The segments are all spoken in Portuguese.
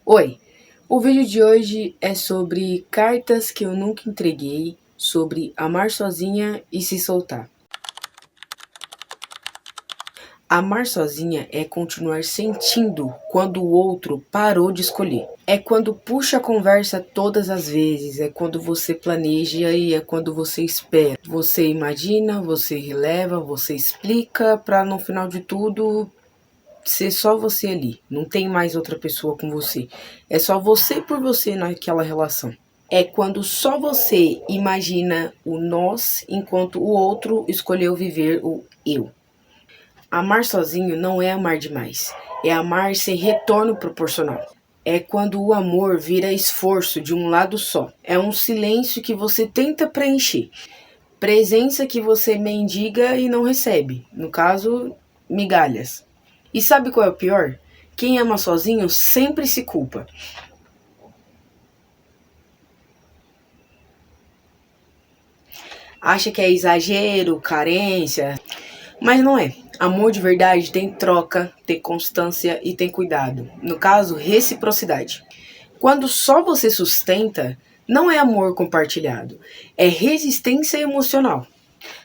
Oi, o vídeo de hoje é sobre cartas que eu nunca entreguei, sobre amar sozinha e se soltar. Amar sozinha é continuar sentindo quando o outro parou de escolher. É quando puxa a conversa todas as vezes, é quando você planeja e é quando você espera. Você imagina, você releva, você explica para no final de tudo ser só você ali, não tem mais outra pessoa com você. É só você por você naquela relação. É quando só você imagina o nós, enquanto o outro escolheu viver o eu. Amar sozinho não é amar demais, é amar sem retorno proporcional. É quando o amor vira esforço de um lado só. É um silêncio que você tenta preencher. Presença que você mendiga e não recebe. No caso, migalhas. E sabe qual é o pior? Quem ama sozinho sempre se culpa. Acha que é exagero, carência, mas não é. Amor de verdade tem troca, tem constância e tem cuidado. No caso, reciprocidade. Quando só você sustenta, não é amor compartilhado, é resistência emocional.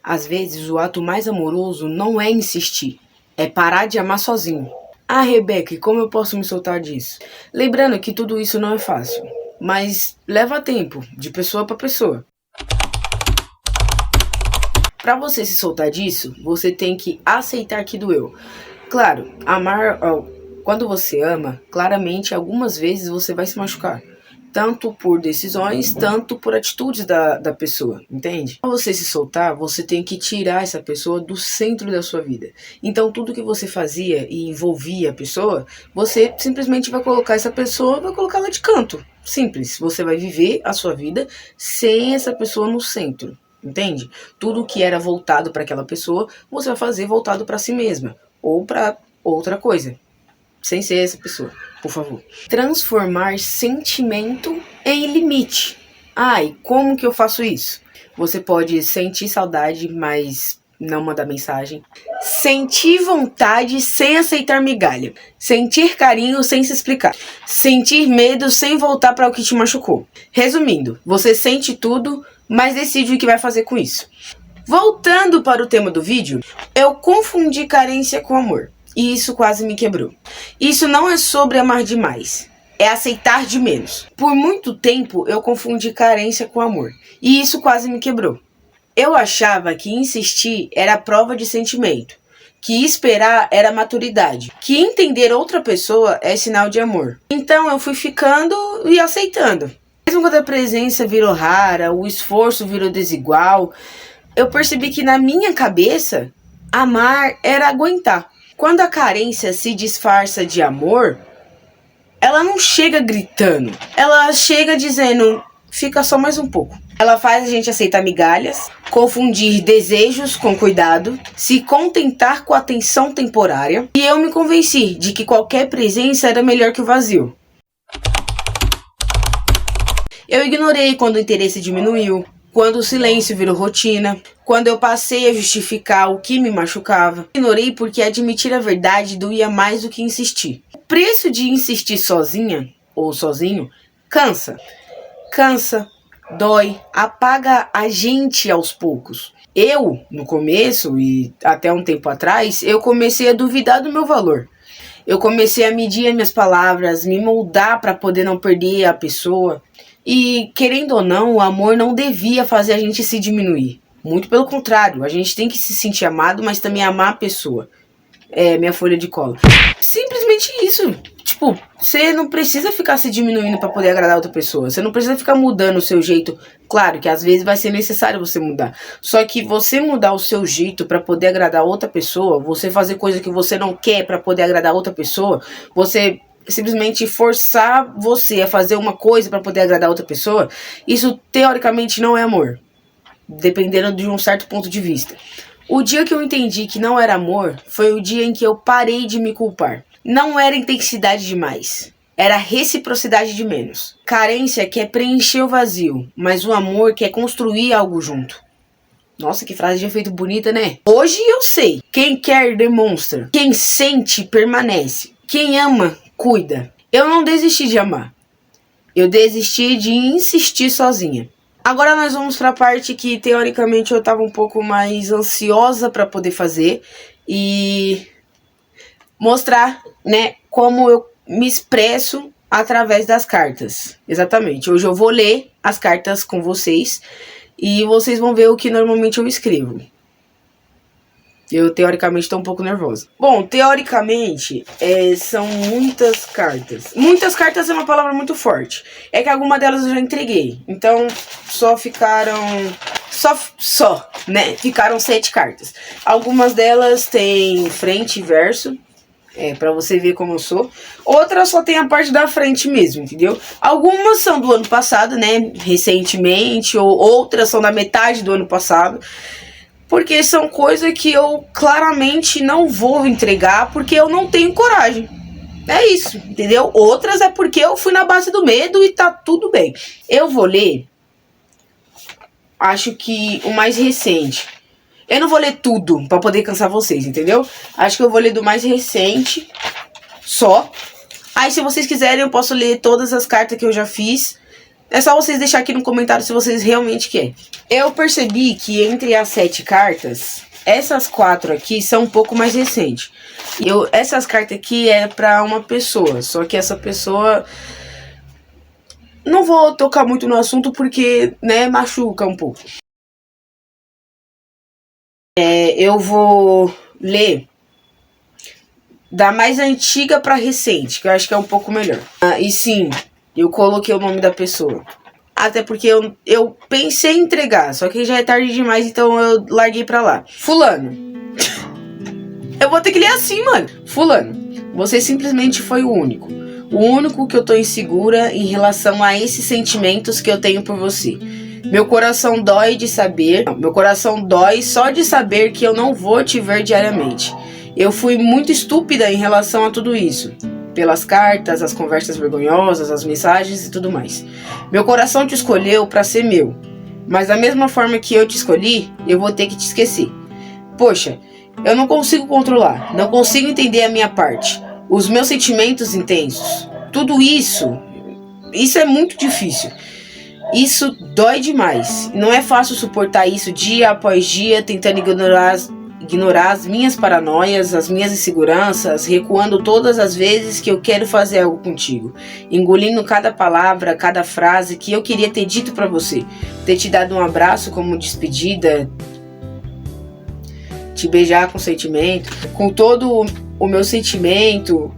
Às vezes, o ato mais amoroso não é insistir, é parar de amar sozinho. Ah, Rebeca, e como eu posso me soltar disso? Lembrando que tudo isso não é fácil, mas leva tempo, de pessoa para pessoa. Para você se soltar disso, você tem que aceitar que doeu. Claro, amar, quando você ama, claramente algumas vezes você vai se machucar. Tanto por decisões, tanto por atitudes da pessoa, entende? Para você se soltar, você tem que tirar essa pessoa do centro da sua vida. Então tudo que você fazia e envolvia a pessoa, você simplesmente vai colocar essa pessoa, vai colocar ela de canto. Simples, você vai viver a sua vida sem essa pessoa no centro. Entende? Tudo que era voltado para aquela pessoa, você vai fazer voltado para si mesma ou para outra coisa, sem ser essa pessoa, por favor. Transformar sentimento em limite. E como que eu faço isso? Você pode sentir saudade, mas não mandar mensagem. Sentir vontade sem aceitar migalha. Sentir carinho sem se explicar. Sentir medo sem voltar para o que te machucou. Resumindo, você sente tudo, mas decide o que vai fazer com isso. Voltando para o tema do vídeo, eu confundi carência com amor. E isso quase me quebrou. Isso não é sobre amar demais, é aceitar de menos. Por muito tempo eu confundi carência com amor. E isso quase me quebrou. Eu achava que insistir era prova de sentimento, que esperar era maturidade, que entender outra pessoa é sinal de amor. Então eu fui ficando e aceitando. Mesmo quando a presença virou rara, o esforço virou desigual, eu percebi que na minha cabeça, amar era aguentar. Quando a carência se disfarça de amor, ela não chega gritando, ela chega dizendo, fica só mais um pouco. Ela faz a gente aceitar migalhas, confundir desejos com cuidado, se contentar com atenção temporária, e eu me convenci de que qualquer presença era melhor que o vazio. Eu ignorei quando o interesse diminuiu, quando o silêncio virou rotina, quando eu passei a justificar o que me machucava. Ignorei porque admitir a verdade doía mais do que insistir. O preço de insistir sozinha, ou sozinho, cansa. Cansa, dói, apaga a gente aos poucos. Eu, no começo e até um tempo atrás, eu comecei a duvidar do meu valor. Eu comecei a medir as minhas palavras, me moldar para poder não perder a pessoa. E, querendo ou não, o amor não devia fazer a gente se diminuir. Muito pelo contrário, a gente tem que se sentir amado, mas também amar a pessoa. É minha folha de cola. Simplesmente isso. Tipo, você não precisa ficar se diminuindo para poder agradar outra pessoa. Você não precisa ficar mudando o seu jeito. Claro que às vezes vai ser necessário você mudar. Só que você mudar o seu jeito para poder agradar outra pessoa, você fazer coisa que você não quer para poder agradar outra pessoa, você simplesmente forçar você a fazer uma coisa para poder agradar outra pessoa, isso teoricamente não é amor, dependendo de um certo ponto de vista. O dia que eu entendi que não era amor foi o dia em que eu parei de me culpar. Não era intensidade demais, era reciprocidade de menos. Carência quer preencher o vazio, mas o amor quer construir algo junto. Nossa, que frase de efeito bonita, né? Hoje eu sei, quem quer demonstra, quem sente permanece, quem ama cuida. Eu não desisti de amar. Eu desisti de insistir sozinha. Agora nós vamos para a parte que teoricamente eu estava um pouco mais ansiosa para poder fazer e mostrar, né, como eu me expresso através das cartas. Exatamente. Hoje eu vou ler as cartas com vocês e vocês vão ver o que normalmente eu escrevo. Eu, teoricamente, estou um pouco nervosa. Bom, teoricamente, são muitas cartas. Muitas cartas é uma palavra muito forte. É que algumas delas eu já entreguei. Então, só ficaram... né? Ficaram 7 cartas. Algumas delas têm frente e verso. Pra você ver como eu sou. Outras só tem a parte da frente mesmo, entendeu? Algumas são do ano passado, né? Recentemente. Ou outras são da metade do ano passado. Porque são coisas que eu claramente não vou entregar, porque eu não tenho coragem. É isso, entendeu? Outras é porque eu fui na base do medo e tá tudo bem. Eu vou ler, acho que o mais recente. Eu não vou ler tudo pra poder cansar vocês, entendeu? Acho que eu vou ler do mais recente só. Aí se vocês quiserem eu posso ler todas as cartas que eu já fiz. É só vocês deixarem aqui no comentário se vocês realmente querem. Eu percebi que entre as 7 cartas, essas 4 aqui são um pouco mais recentes. Essas cartas aqui é pra uma pessoa, só que essa pessoa... Não vou tocar muito no assunto porque, né, machuca um pouco. Eu vou ler da mais antiga pra recente, que eu acho que é um pouco melhor. E sim... Eu coloquei o nome da pessoa. Até porque eu pensei em entregar. Só que já é tarde demais, então eu larguei pra lá. Fulano. Eu vou ter que ler assim, mano. Fulano. Você simplesmente foi o único. O único que eu tô insegura em relação a esses sentimentos que eu tenho por você. Meu coração dói de saber... Meu coração dói só de saber que eu não vou te ver diariamente. Eu fui muito estúpida em relação a tudo isso. Pelas cartas, as conversas vergonhosas, as mensagens e tudo mais. Meu coração te escolheu pra ser meu. Mas da mesma forma que eu te escolhi, eu vou ter que te esquecer. Poxa, eu não consigo controlar. Não consigo entender a minha parte. Os meus sentimentos intensos. Tudo isso é muito difícil. Isso dói demais. Não é fácil suportar isso dia após dia, tentando ignorar as minhas paranoias, as minhas inseguranças, recuando todas as vezes que eu quero fazer algo contigo, engolindo cada palavra, cada frase que eu queria ter dito pra você, ter te dado um abraço como despedida, te beijar com sentimento, com todo o meu sentimento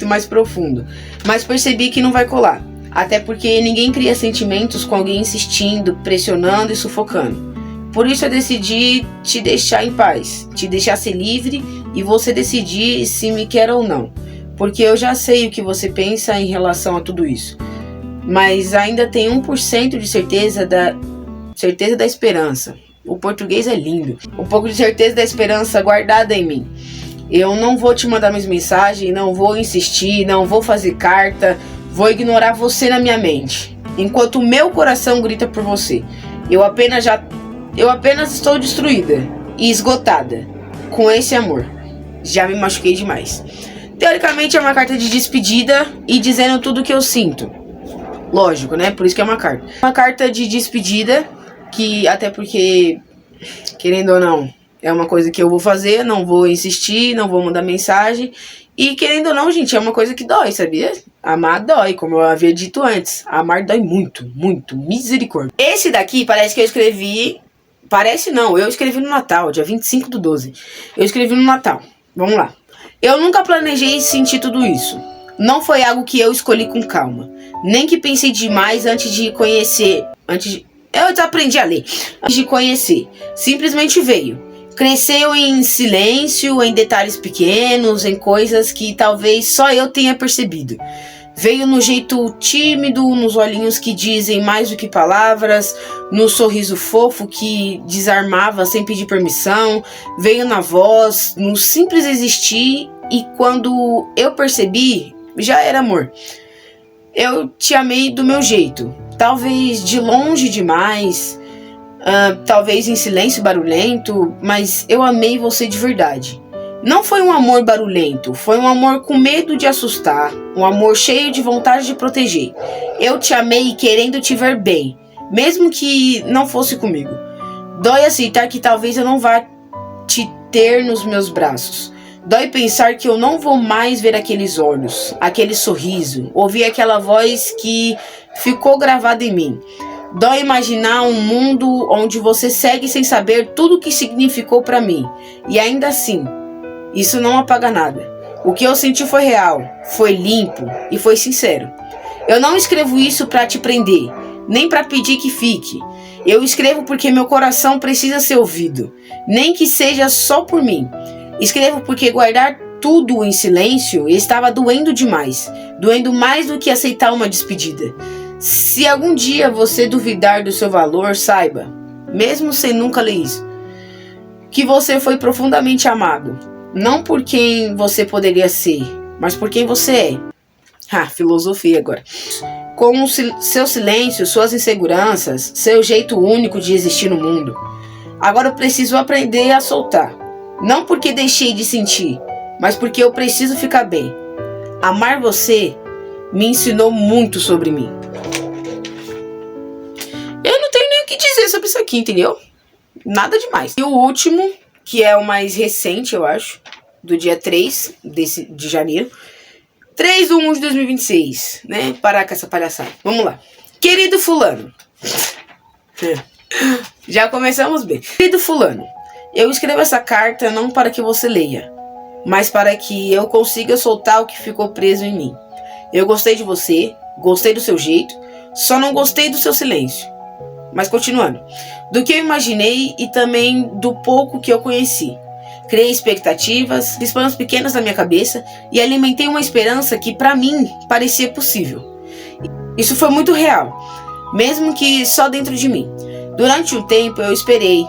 mais profundo, mas percebi que não vai colar, até porque ninguém cria sentimentos com alguém insistindo, pressionando e sufocando. Por isso eu decidi te deixar em paz, te deixar ser livre e você decidir se me quer ou não. Porque eu já sei o que você pensa em relação a tudo isso. Mas ainda tem 1% de certeza da esperança. O português é lindo. Um pouco de certeza da esperança guardada em mim. Eu não vou te mandar mais mensagem, não vou insistir, não vou fazer carta. Vou ignorar você na minha mente. Enquanto o meu coração grita por você. Eu apenas estou destruída e esgotada com esse amor. Já me machuquei demais. Teoricamente é uma carta de despedida e dizendo tudo o que eu sinto. Lógico, né? Por isso que é uma carta. Uma carta de despedida que até porque, querendo ou não, é uma coisa que eu vou fazer, não vou insistir, não vou mandar mensagem. E querendo ou não, gente, é uma coisa que dói, sabia? Amar dói, como eu havia dito antes. Amar dói muito, muito. Misericórdia. Esse daqui parece que eu escrevi... Parece não, eu escrevi no Natal, dia 25/12. Eu escrevi no Natal. Vamos lá. Eu nunca planejei sentir tudo isso. Não foi algo que eu escolhi com calma. Nem que pensei demais antes de conhecer. Eu já aprendi a ler. Antes de conhecer. Simplesmente veio. Cresceu em silêncio, em detalhes pequenos, em coisas que talvez só eu tenha percebido. Veio no jeito tímido, nos olhinhos que dizem mais do que palavras, no sorriso fofo que desarmava sem pedir permissão, veio na voz, no simples existir, e quando eu percebi, já era amor. Eu te amei do meu jeito, talvez de longe demais, talvez em silêncio barulhento, mas eu amei você de verdade. Não foi um amor barulhento, foi um amor com medo de assustar, um amor cheio de vontade de proteger. Eu te amei querendo te ver bem, mesmo que não fosse comigo. Dói aceitar que talvez eu não vá te ter nos meus braços. Dói pensar que eu não vou mais ver aqueles olhos, aquele sorriso, ouvir aquela voz que ficou gravada em mim. Dói imaginar um mundo onde você segue sem saber tudo o que significou para mim. E ainda assim, isso não apaga nada. O que eu senti foi real, foi limpo e foi sincero. Eu não escrevo isso para te prender, nem para pedir que fique. Eu escrevo porque meu coração precisa ser ouvido, nem que seja só por mim. Escrevo porque guardar tudo em silêncio estava doendo demais, doendo mais do que aceitar uma despedida. Se algum dia você duvidar do seu valor, saiba, mesmo sem nunca ler isso, que você foi profundamente amado. Não por quem você poderia ser, mas por quem você é. Filosofia agora. Com seu silêncio, suas inseguranças, seu jeito único de existir no mundo. Agora eu preciso aprender a soltar. Não porque deixei de sentir, mas porque eu preciso ficar bem. Amar você me ensinou muito sobre mim. Eu não tenho nem o que dizer sobre isso aqui, entendeu? Nada demais. E o último, que é o mais recente, eu acho, do dia 3 de janeiro. 3/1 de 2026, né? Parar com essa palhaçada. Vamos lá. Querido fulano. Já começamos bem. Querido fulano, eu escrevo essa carta não para que você leia, mas para que eu consiga soltar o que ficou preso em mim. Eu gostei de você, gostei do seu jeito, só não gostei do seu silêncio. Mas continuando. Do que eu imaginei e também do pouco que eu conheci. Criei expectativas, planos pequenos na minha cabeça e alimentei uma esperança que para mim parecia possível. Isso foi muito real, mesmo que só dentro de mim. Durante um tempo eu esperei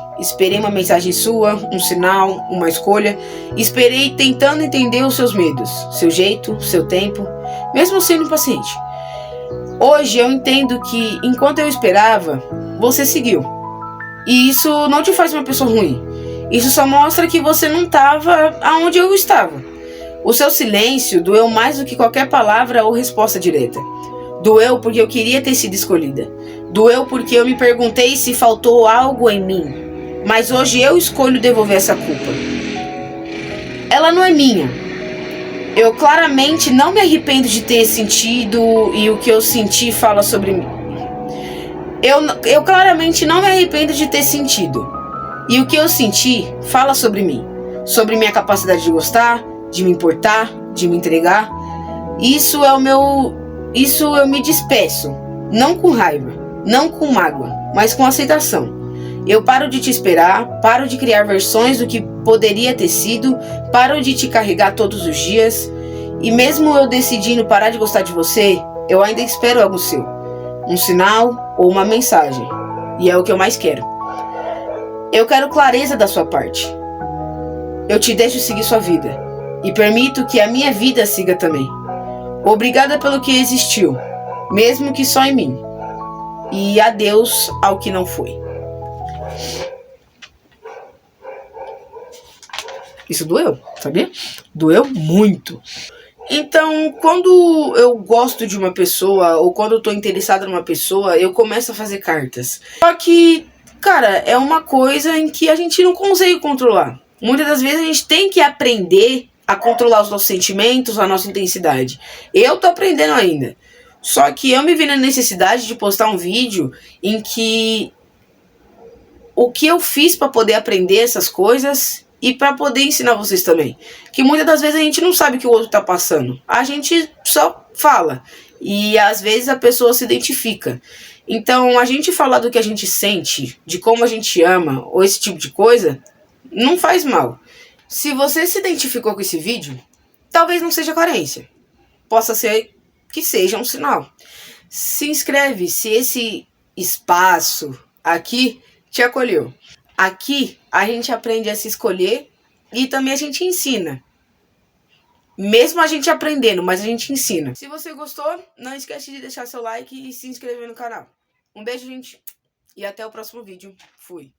uma mensagem sua, um sinal, uma escolha. Esperei tentando entender os seus medos, seu jeito, seu tempo, mesmo sendo impaciente. Hoje eu entendo que enquanto eu esperava, você seguiu. E isso não te faz uma pessoa ruim. Isso só mostra que você não estava aonde eu estava. O seu silêncio doeu mais do que qualquer palavra ou resposta direta. Doeu porque eu queria ter sido escolhida. Doeu porque eu me perguntei se faltou algo em mim. Mas hoje eu escolho devolver essa culpa. Ela não é minha. Eu claramente não me arrependo de ter sentido e o que eu senti fala sobre mim. Eu claramente não me arrependo de ter sentido. E o que eu senti fala sobre mim. Sobre minha capacidade de gostar, de me importar, de me entregar. Isso eu me despeço. Não com raiva, não com mágoa, mas com aceitação. Eu paro de te esperar, paro de criar versões do que poderia ter sido, paro de te carregar todos os dias. E mesmo eu decidindo parar de gostar de você, eu ainda espero algo seu. Um sinal ou uma mensagem. E é o que eu mais quero. Eu quero clareza da sua parte. Eu te deixo seguir sua vida. E permito que a minha vida siga também. Obrigada pelo que existiu, mesmo que só em mim. E adeus ao que não foi. Isso doeu, sabia? Doeu muito. Então, quando eu gosto de uma pessoa, ou quando eu tô interessada numa pessoa, eu começo a fazer cartas. Só que, cara, é uma coisa em que a gente não consegue controlar. Muitas das vezes a gente tem que aprender a controlar os nossos sentimentos, a nossa intensidade. Eu tô aprendendo ainda. Só que eu me vi na necessidade de postar um vídeo em que o que eu fiz para poder aprender essas coisas e para poder ensinar vocês também. Que muitas das vezes a gente não sabe o que o outro tá passando. A gente só fala. E às vezes a pessoa se identifica. Então a gente falar do que a gente sente, de como a gente ama, ou esse tipo de coisa, não faz mal. Se você se identificou com esse vídeo, talvez não seja carência. Possa ser que seja um sinal. Se inscreve se esse espaço aqui te acolheu. Aqui a gente aprende a se escolher e também a gente ensina. Mesmo a gente aprendendo, mas a gente ensina. Se você gostou, não esquece de deixar seu like e se inscrever no canal. Um beijo, gente, e até o próximo vídeo. Fui.